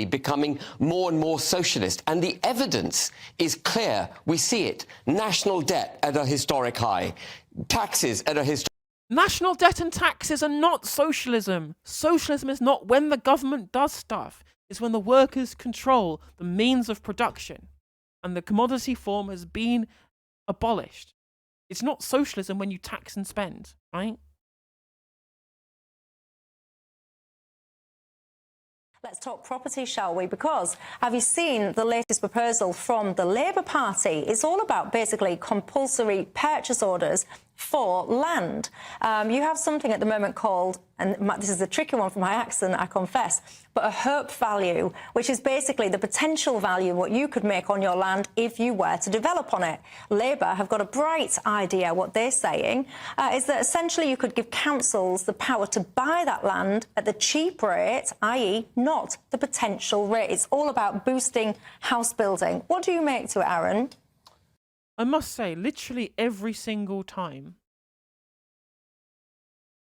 becoming more and more socialist, and the evidence is clear. We see it. National debt at a historic high, taxes at a historic. National debt and taxes are not socialism. Socialism is not when the government does stuff. It's when the workers control the means of production and the commodity form has been abolished. It's not socialism when you tax and spend, right? Let's talk property, shall we? Because have you seen the latest proposal from the Labour Party? It's all about basically compulsory purchase orders for land. You have something at the moment called, and this is a tricky one for my accent, I confess, but a hope value, which is basically the potential value what you could make on your land if you were to develop on it. Labour have got a bright idea. What they're saying is that essentially you could give councils the power to buy that land at the cheap rate, i.e. not the potential rate. It's all about boosting house building. What do you make to it, Aaron? I must say, literally every single time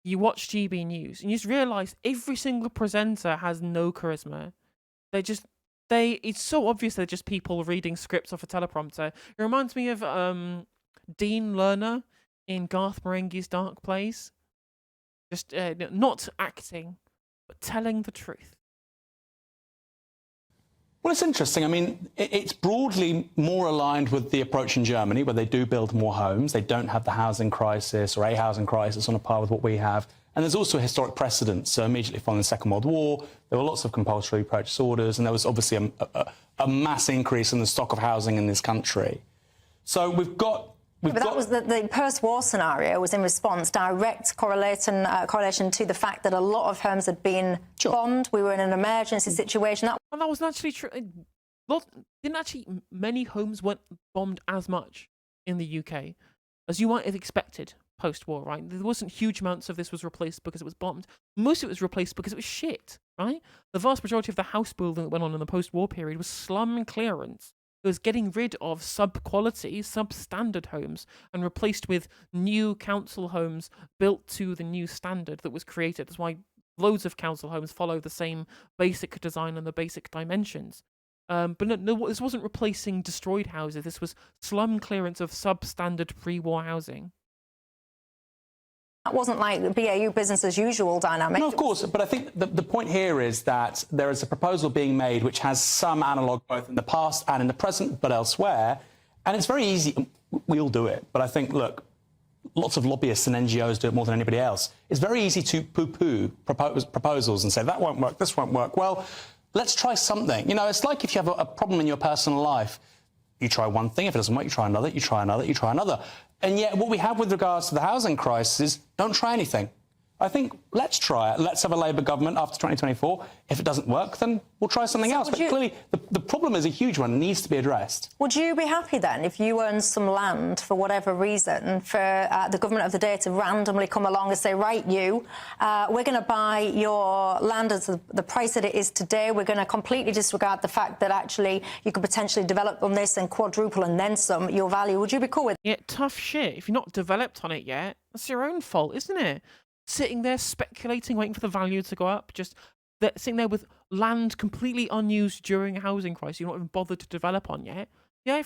you watch GB News and you just realise every single presenter has no charisma. It's so obvious they're just people reading scripts off a teleprompter. It reminds me of Dean Lerner in Garth Marenghi's Dark Place. Just not acting, but telling the truth. Well, it's interesting. I mean, it's broadly more aligned with the approach in Germany, where they do build more homes. They don't have the housing crisis or a housing crisis on a par with what we have. And there's also a historic precedent. So immediately following the Second World War, there were lots of compulsory purchase orders, and there was obviously a mass increase in the stock of housing in this country. So we've got... That was the post-war scenario was in response, direct correlation to the fact that a lot of homes had been bombed. We were in an emergency situation. And that wasn't actually true. Many homes weren't bombed as much in the UK as you might have expected post-war, right? There wasn't huge amounts of this was replaced because it was bombed. Most of it was replaced because it was shit, right? The vast majority of the house building that went on in the post-war period was slum clearance. It was getting rid of sub-quality, substandard homes and replaced with new council homes built to the new standard that was created. That's why loads of council homes follow the same basic design and the basic dimensions. But no, this wasn't replacing destroyed houses. This was slum clearance of substandard pre-war housing. That wasn't like the BAU business as usual dynamic. No, of course, but I think the point here is that there is a proposal being made which has some analogue both in the past and in the present, but elsewhere. And it's very easy. We all do it. But I think, look, lots of lobbyists and NGOs do it more than anybody else. It's very easy to poo-poo proposals and say, that won't work, this won't work. Well, let's try something. You know, it's like if you have a problem in your personal life. You try one thing, if it doesn't work, you try another, you try another, you try another. And yet what we have with regards to the housing crisis is don't try anything. I think let's try it. Let's have a Labour government after 2024. If it doesn't work, then we'll try something else. But clearly, the problem is a huge one and needs to be addressed. Would you be happy then if you owned some land for whatever reason for the government of the day to randomly come along and say, right, we're going to buy your land at the price that it is today. We're going to completely disregard the fact that actually you could potentially develop on this and quadruple and then some your value. Would you be cool with it? Yeah, tough shit. If you're not developed on it yet, that's your own fault, isn't it? Sitting there speculating, waiting for the value to go up, just sitting there with land completely unused during a housing crisis you're not even bothered to develop on yet. Yeah,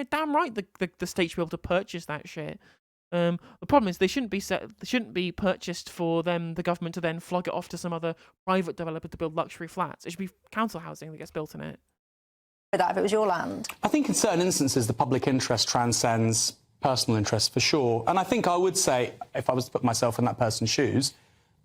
damn right the state should be able to purchase that shit. The problem is they shouldn't be purchased for the government to then flog it off to some other private developer to build luxury flats. It should be council housing that gets built in it. That if it was your land. I think in certain instances the public interest transcends personal interest for sure. And I think I would say, if I was to put myself in that person's shoes,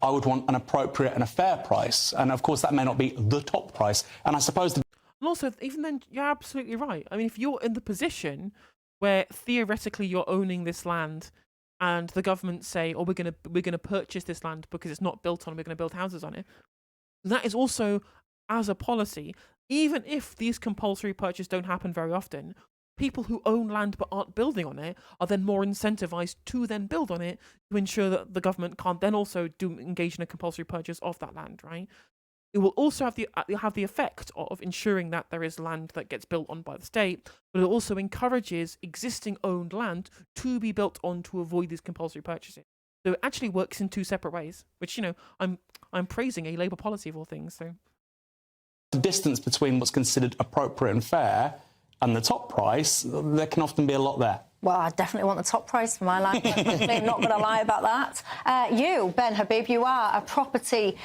I would want an appropriate and a fair price. And of course, that may not be the top price. And I suppose... And also, even then, you're absolutely right. I mean, if you're in the position where theoretically you're owning this land and the government say, oh, we're gonna purchase this land because it's not built on, we're going to build houses on it, that is also, as a policy, even if these compulsory purchases don't happen very often, people who own land but aren't building on it are then more incentivized to then build on it to ensure that the government can't then also engage in a compulsory purchase of that land, right? It will also have the effect of ensuring that there is land that gets built on by the state, but it also encourages existing owned land to be built on to avoid these compulsory purchases. So it actually works in two separate ways, which, you know, I'm praising a Labour policy of all things, so... the distance between what's considered appropriate and fair and the top price, there can often be a lot there. Well, I definitely want the top price for my land. I'm not going to lie about that. You, Ben Habib, you are a property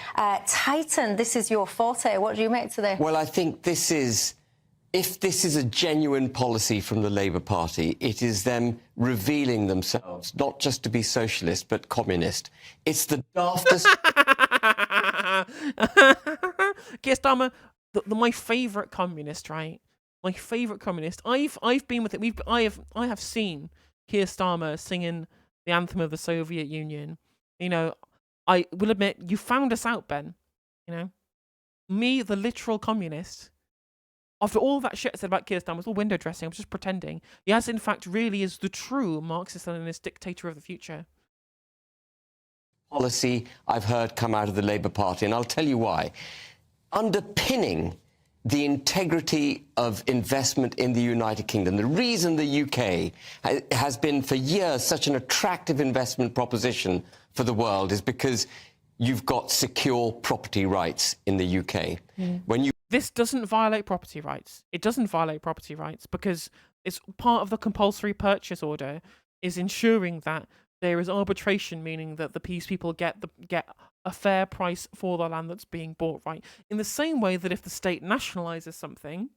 titan. This is your forte. What do you make today? Well, I think this is, if this is a genuine policy from the Labour Party, it is them revealing themselves, not just to be socialist, but communist. It's the daftest... Keir Starmer, my favourite communist, right? My favourite communist. I've been with it. I have seen Keir Starmer singing the anthem of the Soviet Union. You know, I will admit, you found us out, Ben. You know, me, the literal communist. After all that shit I said about Keir Starmer, it's all window dressing. I was just pretending. He has, in fact, really is the true Marxist-Leninist dictator of the future. Policy I've heard come out of the Labour Party, and I'll tell you why. Underpinning the integrity of investment in the United Kingdom, the reason the UK has been for years such an attractive investment proposition for the world is because you've got secure property rights in the UK. This doesn't violate property rights. It doesn't violate property rights because it's part of the compulsory purchase order is ensuring that there is arbitration, meaning that these people get a fair price for the land that's being bought, right? In the same way that if the state nationalizes something,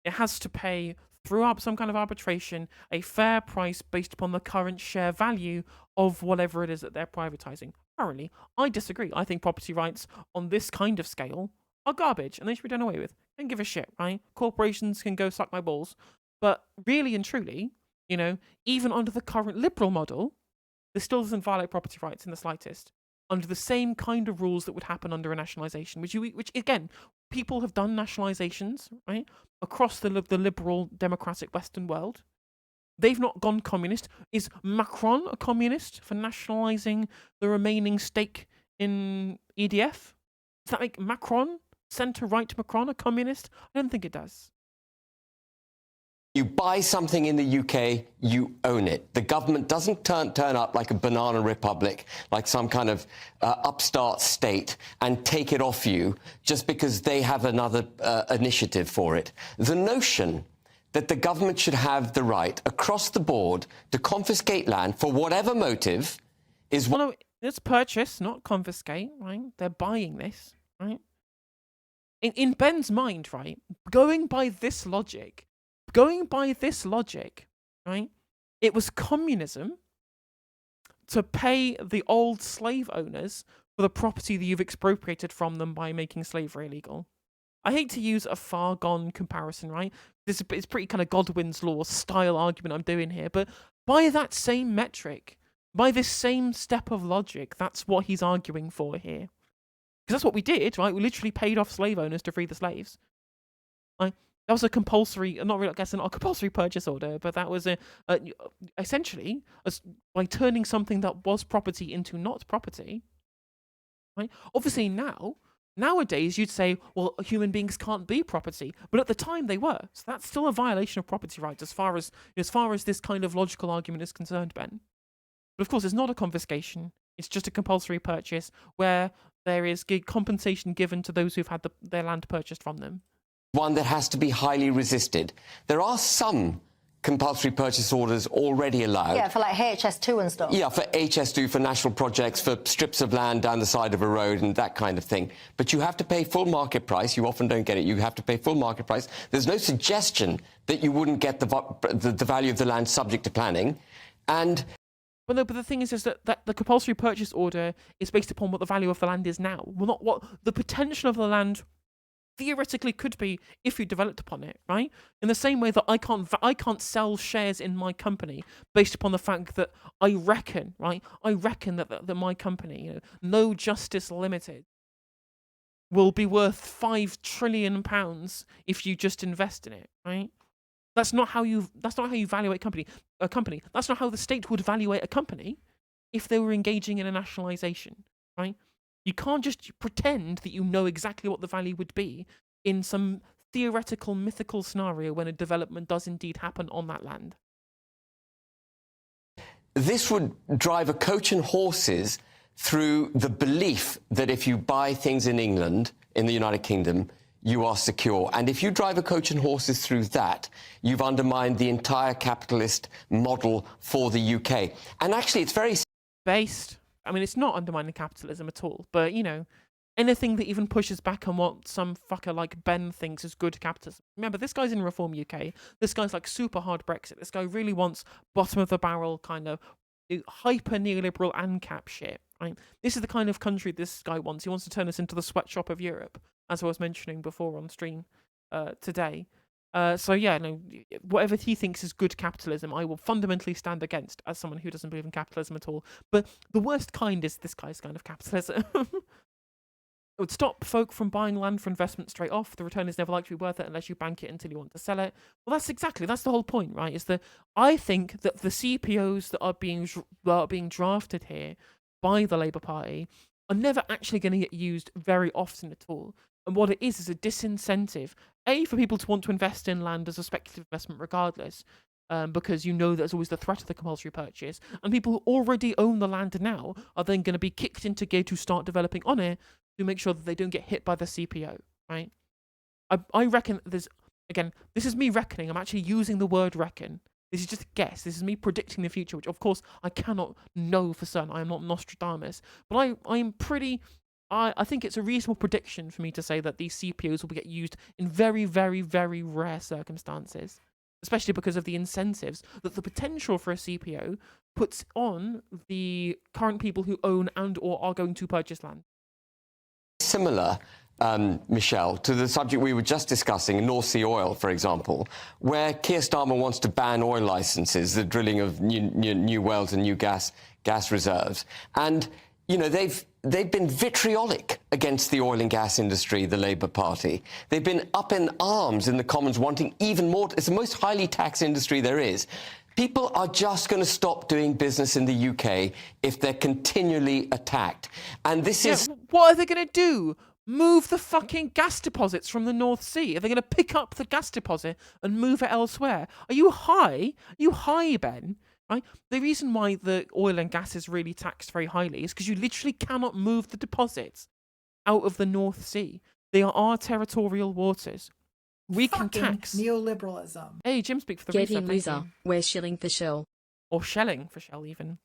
it has to pay through some kind of arbitration a fair price based upon the current share value of whatever it is that they're privatizing. Currently, I disagree. I think property rights on this kind of scale are garbage and they should be done away with. Don't give a shit, right? Corporations can go suck my balls. But really and truly, you know, even under the current liberal model, this still doesn't violate property rights in the slightest, under the same kind of rules that would happen under a nationalisation, which again, people have done nationalisations, right, across the liberal democratic Western world. They've not gone communist. Is Macron a communist for nationalising the remaining stake in EDF? Does that make Macron, centre-right Macron, a communist? I don't think it does. You buy something in the UK, you own it. The government doesn't turn up like a banana republic, like some kind of upstart state, and take it off you just because they have another initiative for it. The notion that the government should have the right across the board to confiscate land for whatever motive is... Well, no, it's purchase, not confiscate, right? They're buying this, right? In Ben's mind, right, going by this logic, right, it was communism to pay the old slave owners for the property that you've expropriated from them by making slavery illegal. I hate to use a far-gone comparison, right? It's pretty kind of Godwin's law style argument I'm doing here, but by that same metric, by this same step of logic, that's what he's arguing for here. Because that's what we did, right? We literally paid off slave owners to free the slaves. Right? That was a compulsory, not really, I guess, not a compulsory purchase order, but that was essentially by turning something that was property into not property. Right? Obviously nowadays you'd say, well, human beings can't be property, but at the time they were. So that's still a violation of property rights as far as this kind of logical argument is concerned, Ben. But of course, it's not a confiscation. It's just a compulsory purchase where there is compensation given to those who've had their land purchased from them. One that has to be highly resisted. There are some compulsory purchase orders already allowed. Yeah, for like HS2 and stuff. Yeah, for HS2, for national projects, for strips of land down the side of a road and that kind of thing. But you have to pay full market price. You often don't get it. You have to pay full market price. There's no suggestion that you wouldn't get the value of the land subject to planning. And... But no, but the thing is that the compulsory purchase order is based upon what the value of the land is now. Well, not what the potential of the land theoretically could be if you developed upon it, right? In the same way that I can't sell shares in my company based upon the fact that I reckon that my company, you know, No Justice Limited, will be worth £5 trillion if you just invest in it, right? That's not how you evaluate a company. That's not how the state would evaluate a company if they were engaging in a nationalisation, right? You can't just pretend that you know exactly what the value would be in some theoretical, mythical scenario when a development does indeed happen on that land. This would drive a coach and horses through the belief that if you buy things in England, in the United Kingdom, you are secure. And if you drive a coach and horses through that, you've undermined the entire capitalist model for the UK. And actually, it's very based. I mean, it's not undermining capitalism at all, but, you know, anything that even pushes back on what some fucker like Ben thinks is good capitalism. Remember, this guy's in Reform UK. This guy's like super hard Brexit. This guy really wants bottom of the barrel kind of hyper neoliberal ANCAP shit, right? This is the kind of country this guy wants. He wants to turn us into the sweatshop of Europe, as I was mentioning before on stream today. So yeah, no, whatever he thinks is good capitalism, I will fundamentally stand against as someone who doesn't believe in capitalism at all. But the worst kind is this guy's kind of capitalism. It would stop folk from buying land for investment straight off. The return is never likely to be worth it unless you bank it until you want to sell it. Well, that's the whole point, right? Is that I think that the CPOs that are being drafted here by the Labour Party are never actually going to get used very often at all. And what it is a disincentive, A, for people to want to invest in land as a speculative investment regardless, because you know there's always the threat of the compulsory purchase, and people who already own the land now are then going to be kicked into gear to start developing on it to make sure that they don't get hit by the CPO, right? I reckon this is me reckoning. I'm actually using the word reckon. This is just a guess. This is me predicting the future, which of course I cannot know for certain. I am not Nostradamus, but I think it's a reasonable prediction for me to say that these CPOs will get used in very, very, very rare circumstances, especially because of the incentives that the potential for a CPO puts on the current people who own and or are going to purchase land. Similar, Michelle, to the subject we were just discussing, North Sea oil, for example, where Keir Starmer wants to ban oil licenses, the drilling of new wells and new gas reserves. And, you know, they've been vitriolic against the oil and gas industry, the Labour Party. They've been up in arms in the Commons wanting even more. It's the most highly taxed industry there is. People are just going to stop doing business in the UK if they're continually attacked. And this is... What are they going to do? Move the fucking gas deposits from the North Sea? Are they going to pick up the gas deposit and move it elsewhere? Are you high? Are you high, Ben? Right? The reason why the oil and gas is really taxed very highly is because you literally cannot move the deposits out of the North Sea. They are our territorial waters. We can tax neoliberalism. Hey, Jim, speak for the Get reset. him, loser. We're shilling for shell. Or shelling for shell, even.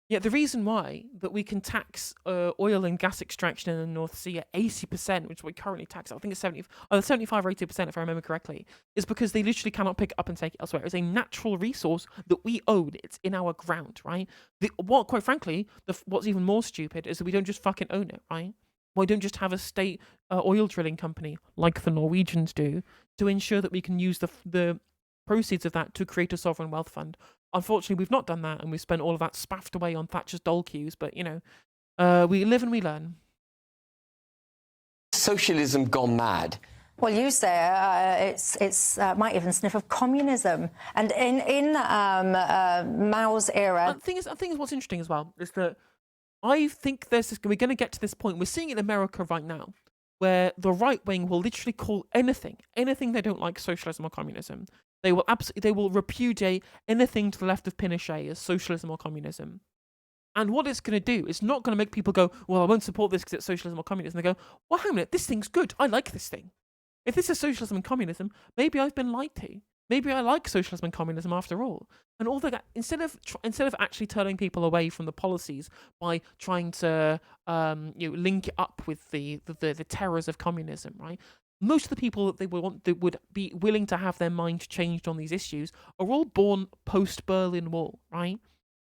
Yeah, the reason why that we can tax oil and gas extraction in the North Sea at 80%, which we currently tax, I think it's 75 or 80% if I remember correctly, is because they literally cannot pick it up and take it elsewhere. It's a natural resource that we own. It's in our ground, right? Quite frankly, what's even more stupid is that we don't just fucking own it, right? Why don't just have a state oil drilling company like the Norwegians do to ensure that we can use the proceeds of that to create a sovereign wealth fund? Unfortunately, we've not done that, and we've spent all of that spaffed away on Thatcher's dole queues. But, you know, we live and we learn. Socialism gone mad. Well, you say it's might even sniff of communism. And in Mao's era... The thing is, what's interesting as well is that I think we're going to get to this point. We're seeing it in America right now, where the right wing will literally call anything they don't like socialism or communism. They will repudiate anything to the left of Pinochet as socialism or communism. And what it's going to do is not going to make people go, well, I won't support this because it's socialism or communism. They go, well, hang on a minute, this thing's good. I like this thing. If this is socialism and communism, maybe I've been lied to. Maybe I like socialism and communism after all. And all that, instead of actually turning people away from the policies by trying to link it up with the terrors of communism, right? Most of the people that that would be willing to have their mind changed on these issues are all born post-Berlin Wall, right?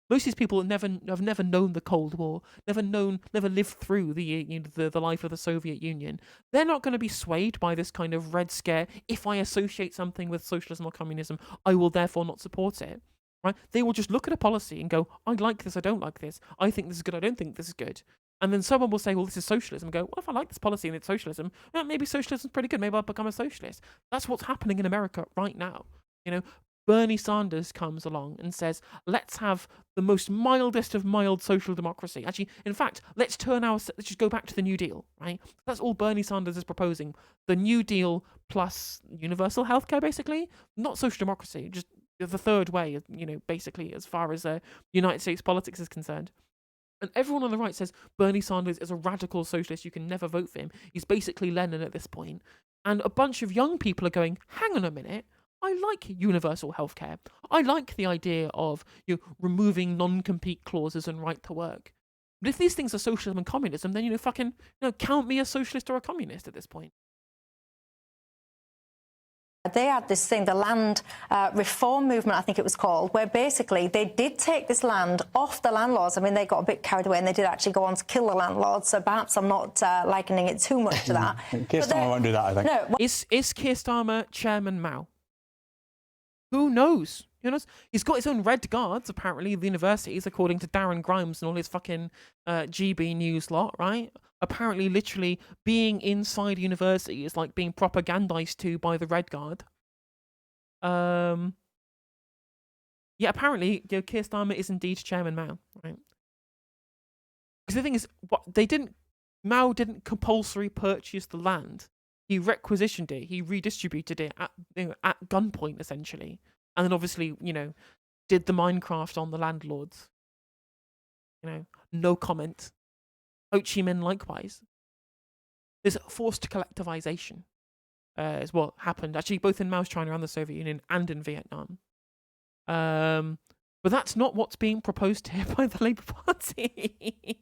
Most of these people have never known the Cold War, never lived through the life of the Soviet Union. They're not going to be swayed by this kind of red scare. If I associate something with socialism or communism, I will therefore not support it. Right? They will just look at a policy and go, I like this, I don't like this. I think this is good, I don't think this is good. And then someone will say, well, this is socialism. And go, well, if I like this policy and it's socialism, well, maybe socialism's pretty good. Maybe I'll become a socialist. That's what's happening in America right now. You know, Bernie Sanders comes along and says, let's have the most mildest of mild social democracy. Actually, in fact, let's just go back to the New Deal, right? That's all Bernie Sanders is proposing. The New Deal plus universal healthcare, basically. Not social democracy, just the third way, you know, basically, as far as United States politics is concerned. And everyone on the right says Bernie Sanders is a radical socialist. You can never vote for him. He's basically Lenin at this point. And a bunch of young people are going, hang on a minute, I like universal healthcare. I like the idea of removing non-compete clauses and right to work. But if these things are socialism and communism, then fucking count me a socialist or a communist at this point. They had this thing, the land reform movement, I think it was called, where basically they did take this land off the landlords. I mean, they got a bit carried away and they did actually go on to kill the landlords, so perhaps I'm not likening it too much to that. Keir Starmer won't do that, I think. No, Is Keir Starmer Chairman Mao? Who knows? He's got his own red guards, apparently, the universities, according to Darren Grimes and all his fucking GB News lot, right? Apparently, literally, being inside university is like being propagandized to by the red guard. Yeah, apparently, Keir Starmer is indeed Chairman Mao, right? Because the thing is, Mao didn't compulsory purchase the land. He requisitioned it. He redistributed it at gunpoint, essentially. And then obviously, did the Minecraft on the landlords. No comment. Ho Chi Minh likewise. There's forced collectivization is what happened, actually, both in Mao's China and the Soviet Union and in Vietnam. But that's not what's being proposed here by the Labour Party.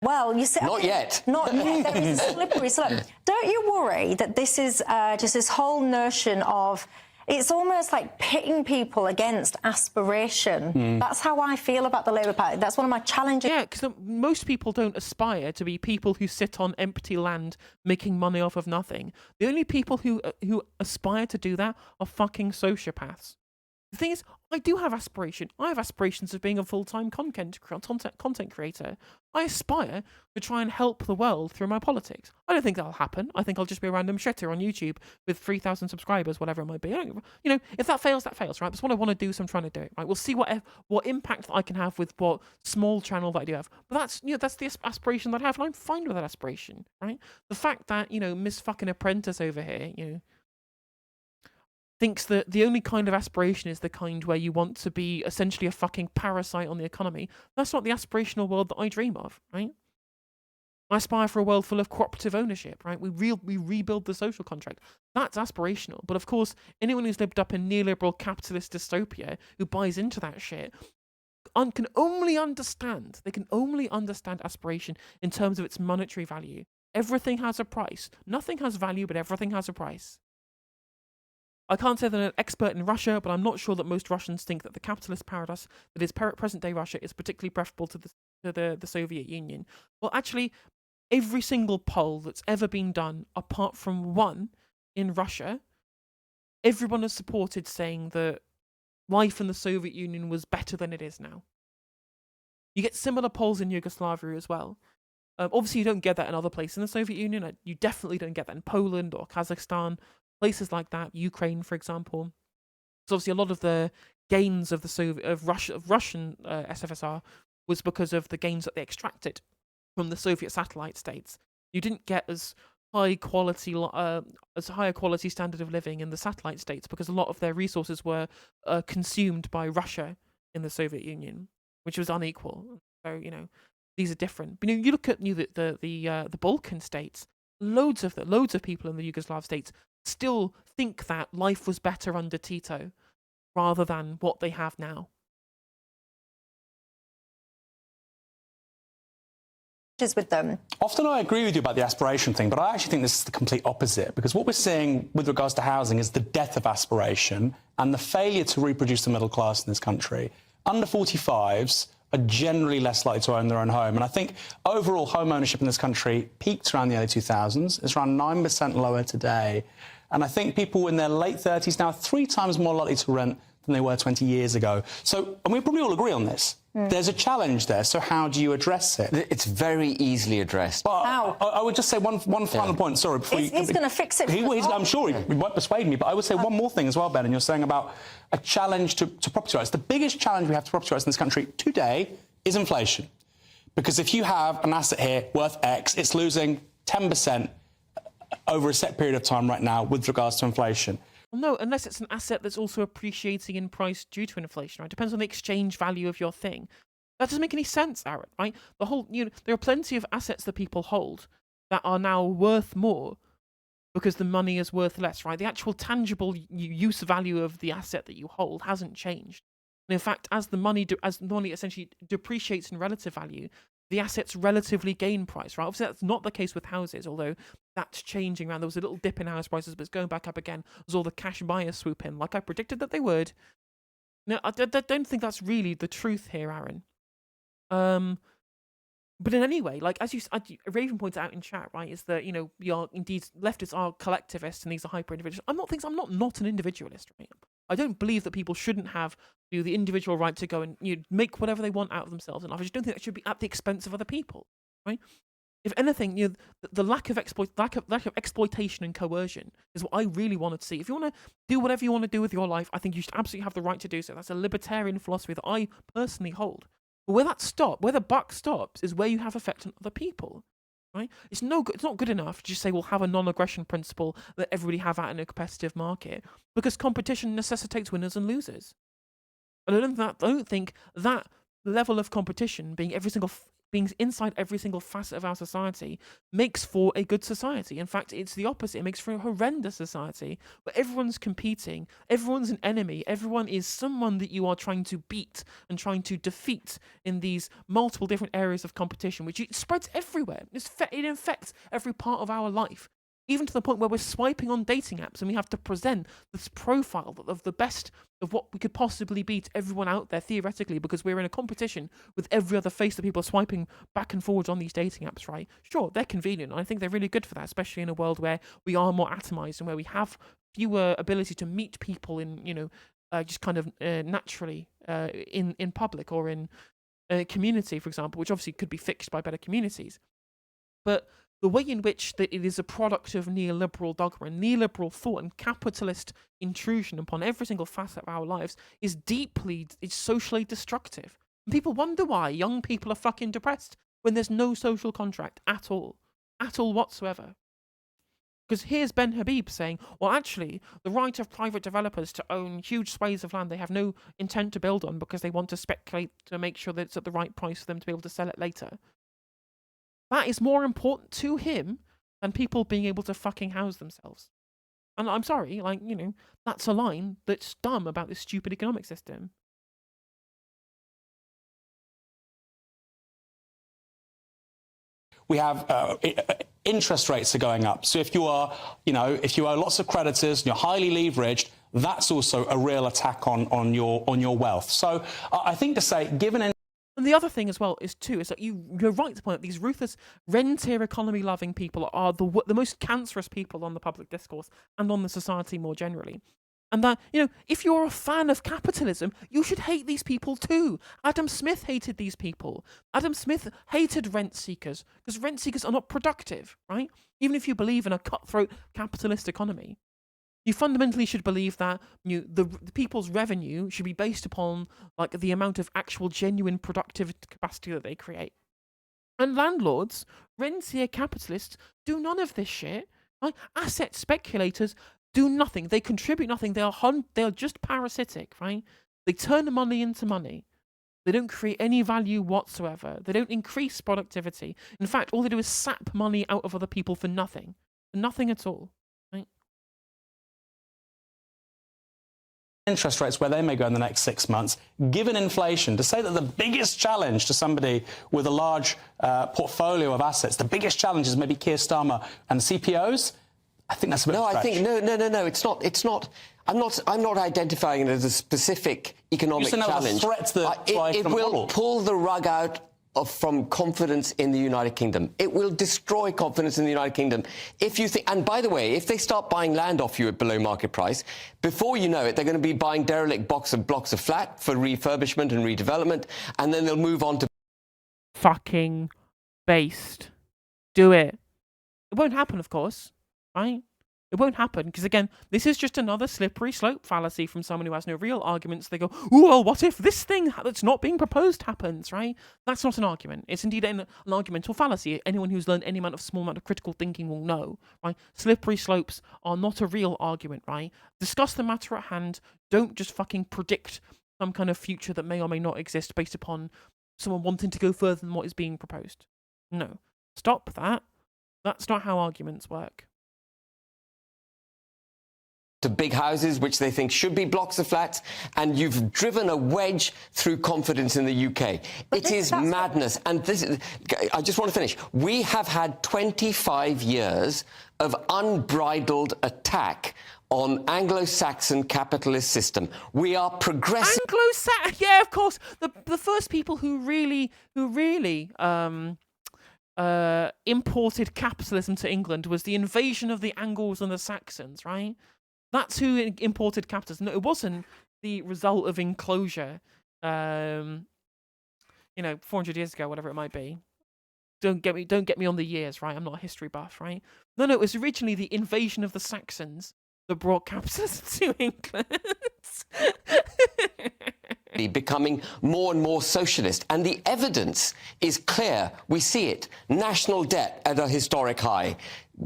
well, you see, Not yet. Not yet. There is a slippery slope. Don't you worry that this is just this whole notion of, it's almost like pitting people against aspiration. That's how I feel about the Labour Party. That's one of my challenges. Yeah, because most people don't aspire to be people who sit on empty land making money off of nothing. The only people who aspire to do that are fucking sociopaths. The thing is, I do have aspiration. I have aspirations of being a full-time content creator. I aspire to try and help the world through my politics. I don't think that'll happen. I think I'll just be a random shitter on YouTube with 3,000 subscribers, whatever it might be. If that fails, that fails, right? That's what I want to do, so I'm trying to do it, right? We'll see what impact I can have with what small channel that I do have. But that's the aspiration that I have, and I'm fine with that aspiration, right? The fact that, Miss fucking Apprentice over here, thinks that the only kind of aspiration is the kind where you want to be essentially a fucking parasite on the economy. That's not the aspirational world that I dream of, right? I aspire for a world full of cooperative ownership, right? We rebuild the social contract. That's aspirational. But of course, anyone who's lived up in neoliberal capitalist dystopia who buys into that shit can only understand aspiration in terms of its monetary value. Everything has a price. Nothing has value, but everything has a price. I can't say that I'm an expert in Russia, but I'm not sure that most Russians think that the capitalist paradise that is present-day Russia is particularly preferable to the Soviet Union. Well, actually, every single poll that's ever been done, apart from one in Russia, everyone has supported saying that life in the Soviet Union was better than it is now. You get similar polls in Yugoslavia as well. Obviously, you don't get that in other places in the Soviet Union. You definitely don't get that in Poland or Kazakhstan. Places like that, Ukraine, for example. So obviously, a lot of the gains of Russian SFSR was because of the gains that they extracted from the Soviet satellite states. You didn't get as higher quality standard of living in the satellite states because a lot of their resources were consumed by Russia in the Soviet Union, which was unequal. So these are different. But you look at the Balkan states. Loads of people in the Yugoslav states still think that life was better under Tito rather than what they have now. With them. Often I agree with you about the aspiration thing, but I actually think this is the complete opposite, because what we're seeing with regards to housing is the death of aspiration and the failure to reproduce the middle class in this country. Under 45s are generally less likely to own their own home. And I think overall home ownership in this country peaked around the early 2000s. It's around 9% lower today. And I think people in their late 30s now are 3 times more likely to rent than they were 20 years ago. So, and we probably all agree on this. There's a challenge there, so how do you address it? It's very easily addressed. But How? I would just say one final point, sorry. Before He's going to fix it. I'm sure he won't persuade me, but I would say one more thing as well, Ben, and you're saying about a challenge to property rights. The biggest challenge we have to property rights in this country today is inflation. Because if you have an asset here worth X, it's losing 10% over a set period of time right now with regards to inflation. Well, no, unless it's an asset that's also appreciating in price due to inflation, right? Depends on the exchange value of your thing. That doesn't make any sense, Aaron, right? There are plenty of assets that people hold that are now worth more because the money is worth less, right? The actual tangible use value of the asset that you hold hasn't changed. And in fact, as the money essentially depreciates in relative value, the assets relatively gain price, right? Obviously, that's not the case with houses, although that's changing around. There was a little dip in house prices, but it's going back up again as all the cash buyers swoop in, like I predicted that they would. No, I don't think that's really the truth here, Aaron. But in any way, like as Raven pointed out in chat, right, is that we are indeed leftists are collectivists and these are hyper individualists. I'm not an individualist, right? I don't believe that people shouldn't have the individual right to go and make whatever they want out of themselves in life. I just don't think that should be at the expense of other people, right? If anything, the lack of exploitation and coercion is what I really want to see. If you want to do whatever you want to do with your life, I think you should absolutely have the right to do so. That's a libertarian philosophy that I personally hold. But where the buck stops is where you have effect on other people, right? It's not good enough to just say we'll have a non-aggression principle that everybody have out in a competitive market, because competition necessitates winners and losers. And I don't think that level of competition being inside every single facet of our society makes for a good society. In fact, it's the opposite. It makes for a horrendous society where everyone's competing, everyone's an enemy, everyone is someone that you are trying to beat and trying to defeat in these multiple different areas of competition, which it spreads everywhere. It infects every part of our life. Even to the point where we're swiping on dating apps and we have to present this profile of the best of what we could possibly be to everyone out there, theoretically, because we're in a competition with every other face that people are swiping back and forwards on these dating apps, right? Sure, they're convenient. And I think they're really good for that, especially in a world where we are more atomized and where we have fewer ability to meet people in, just kind of naturally in public or in a community, for example, which obviously could be fixed by better communities. But the way in which it is a product of neoliberal dogma and neoliberal thought and capitalist intrusion upon every single facet of our lives is it's socially destructive. And people wonder why young people are fucking depressed when there's no social contract at all whatsoever. Because here's Ben Habib saying, well, actually, the right of private developers to own huge swathes of land they have no intent to build on because they want to speculate to make sure that it's at the right price for them to be able to sell it later. That is more important to him than people being able to fucking house themselves. And I'm sorry, that's a line that's dumb about this stupid economic system. We have interest rates are going up. So if you are, if you owe lots of creditors and you're highly leveraged, that's also a real attack on your wealth. So I think to say, given and the other thing as well is that you're right to point out these ruthless rentier economy loving people are the most cancerous people on the public discourse and on the society more generally. And that, if you're a fan of capitalism, you should hate these people too. Adam Smith hated these people. Adam Smith hated rent seekers because rent seekers are not productive, right? Even if you believe in a cutthroat capitalist economy. You fundamentally should believe that the people's revenue should be based upon the amount of actual genuine productive capacity that they create. And landlords, rentier capitalists, do none of this shit. Right? Asset speculators do nothing. They contribute nothing. They are just parasitic, right? They turn the money into money. They don't create any value whatsoever. They don't increase productivity. In fact, all they do is sap money out of other people for nothing. For nothing at all. Interest rates where they may go in the next 6 months, given inflation, to say that the biggest challenge to somebody with a large portfolio of assets, the biggest challenge is maybe Keir Starmer and CPOs, I think that's a bit of a stretch. No. It's not. I'm not identifying it as a specific economic challenge. It will pull the rug out from confidence in the United Kingdom. It will destroy confidence in the United Kingdom. If you think, and by the way, if they start buying land off you at below market price, before you know it, they're going to be buying derelict blocks of flat for refurbishment and redevelopment, and then they'll move on to fucking based. Do it. It won't happen, of course, right? It won't happen, because again, this is just another slippery slope fallacy from someone who has no real arguments. They go, oh, well, what if this thing that's not being proposed happens, right? That's not an argument. It's indeed an argumental fallacy. Anyone who's learned any small amount of critical thinking will know, right? Slippery slopes are not a real argument, right? Discuss the matter at hand. Don't just fucking predict some kind of future that may or may not exist based upon someone wanting to go further than what is being proposed. No. Stop that. That's not how arguments work. To big houses, which they think should be blocks of flats, and you've driven a wedge through confidence in the UK. It is madness. And this is, I just want to finish. We have had 25 years of unbridled attack on Anglo-Saxon capitalist system. We are progressive. Anglo-Saxon, yeah, of course. The first people who really imported capitalism to England was the invasion of the Angles and the Saxons, right? That's who imported capitalism. No, it wasn't the result of enclosure, 400 years ago, whatever it might be. Don't get me on the years, right? I'm not a history buff, right? No, it was originally the invasion of the Saxons that brought capitalism to England. Becoming more and more socialist, and the evidence is clear. We see it. National debt at a historic high,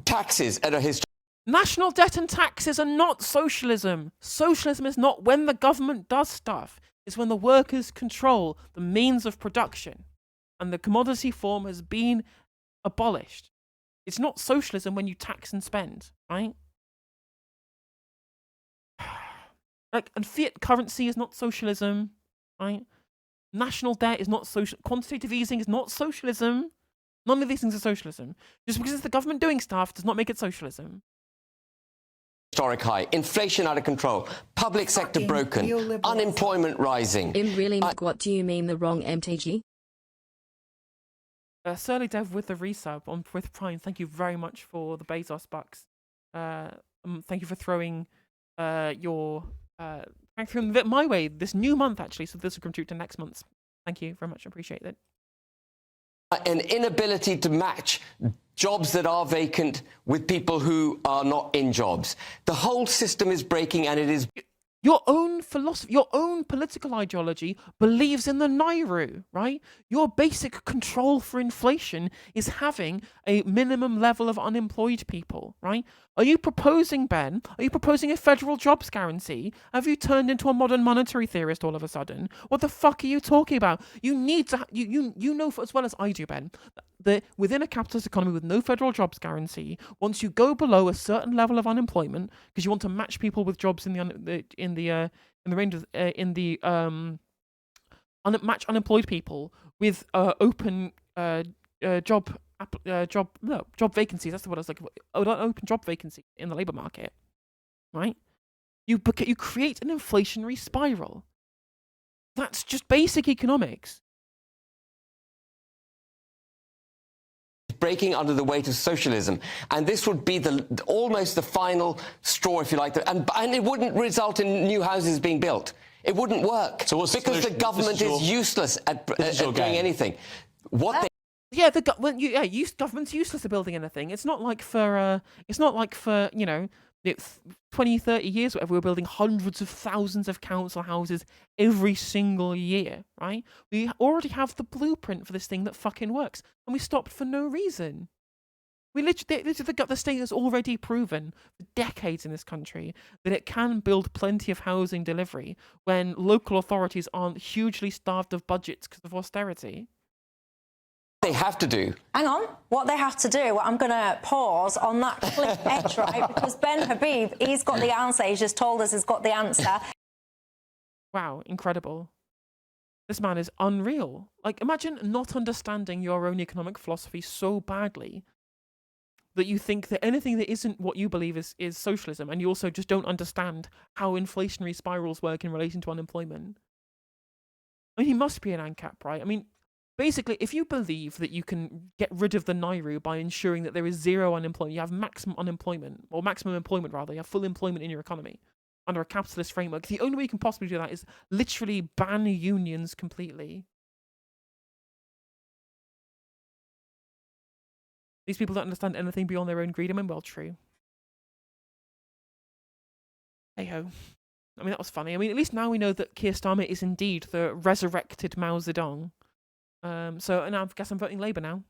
taxes at a historic. National debt and taxes are not socialism. Socialism is not when the government does stuff. It's when the workers control the means of production and the commodity form has been abolished. It's not socialism when you tax and spend, right? And fiat currency is not socialism, right? National debt is not social. Quantitative easing is not socialism. None of these things are socialism. Just because it's the government doing stuff does not make it socialism. Historic high, inflation out of control, public sector broken, unemployment rising. Really, what do you mean the wrong MTG? Surly Dev with the resub on with Prime. Thank you very much for the Bezos bucks. Thank you for throwing your my way this new month actually. So this will contribute to next month's. Thank you very much. Appreciate it. An inability to match jobs that are vacant with people who are not in jobs. The whole system is breaking, and it is. Your own philosophy, your own political ideology believes in the Nairu, right? Your basic control for inflation is having a minimum level of unemployed people, right? Are you proposing, Ben? Are you proposing a federal jobs guarantee? Have you turned into a modern monetary theorist all of a sudden? What the fuck are you talking about? You need to, you know as well as I do, Ben, that within a capitalist economy with no federal jobs guarantee, once you go below a certain level of unemployment, because you want to match people with jobs match unemployed people with open job vacancies. That's what I was like. Open job vacancy in the labor market, right? You create an inflationary spiral. That's just basic economics. Breaking under the weight of socialism, and this would be almost the final straw, if you like, and it wouldn't result in new houses being built. It wouldn't work. So what's because the government is useless at doing anything. Government's useless at building anything. It's not like for 20, 30 years, whatever, we're building hundreds of thousands of council houses every single year, right? We already have the blueprint for this thing that fucking works, and we stopped for no reason. The state has already proven for decades in this country that it can build plenty of housing delivery when local authorities aren't hugely starved of budgets because of austerity. They have to do. Hang on. What they have to do, I'm going to pause on that cliff edge, right? Because Ben Habib, he's got the answer. He's just told us he's got the answer. Wow, incredible. This man is unreal. Like, imagine not understanding your own economic philosophy so badly that you think that anything that isn't what you believe is socialism, and you also just don't understand how inflationary spirals work in relation to unemployment. I mean, he must be an ANCAP, right? I mean, basically, if you believe that you can get rid of the Nairu by ensuring that there is zero unemployment, you have maximum unemployment, or maximum employment rather, you have full employment in your economy under a capitalist framework, the only way you can possibly do that is literally ban unions completely. These people don't understand anything beyond their own greed. I mean, well, true. Hey-ho. I mean, that was funny. I mean, at least now we know that Keir Starmer is indeed the resurrected Mao Zedong. So now I guess I'm voting Labour now.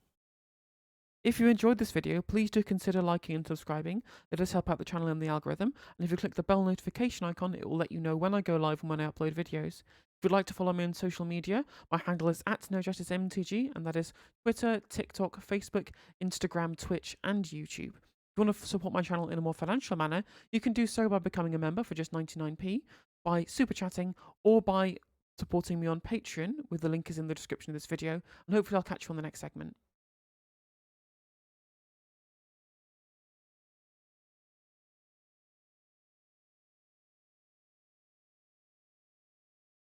If you enjoyed this video, please do consider liking and subscribing. It does help out the channel and the algorithm. And if you click the bell notification icon, it will let you know when I go live and when I upload videos. If you'd like to follow me on social media, my handle is @NoJusticeMTG, and that is Twitter, TikTok, Facebook, Instagram, Twitch, and YouTube. If you want to support my channel in a more financial manner, you can do so by becoming a member for just 99p, by super chatting, or by supporting me on Patreon, with the link is in the description of this video, and hopefully I'll catch you on the next segment.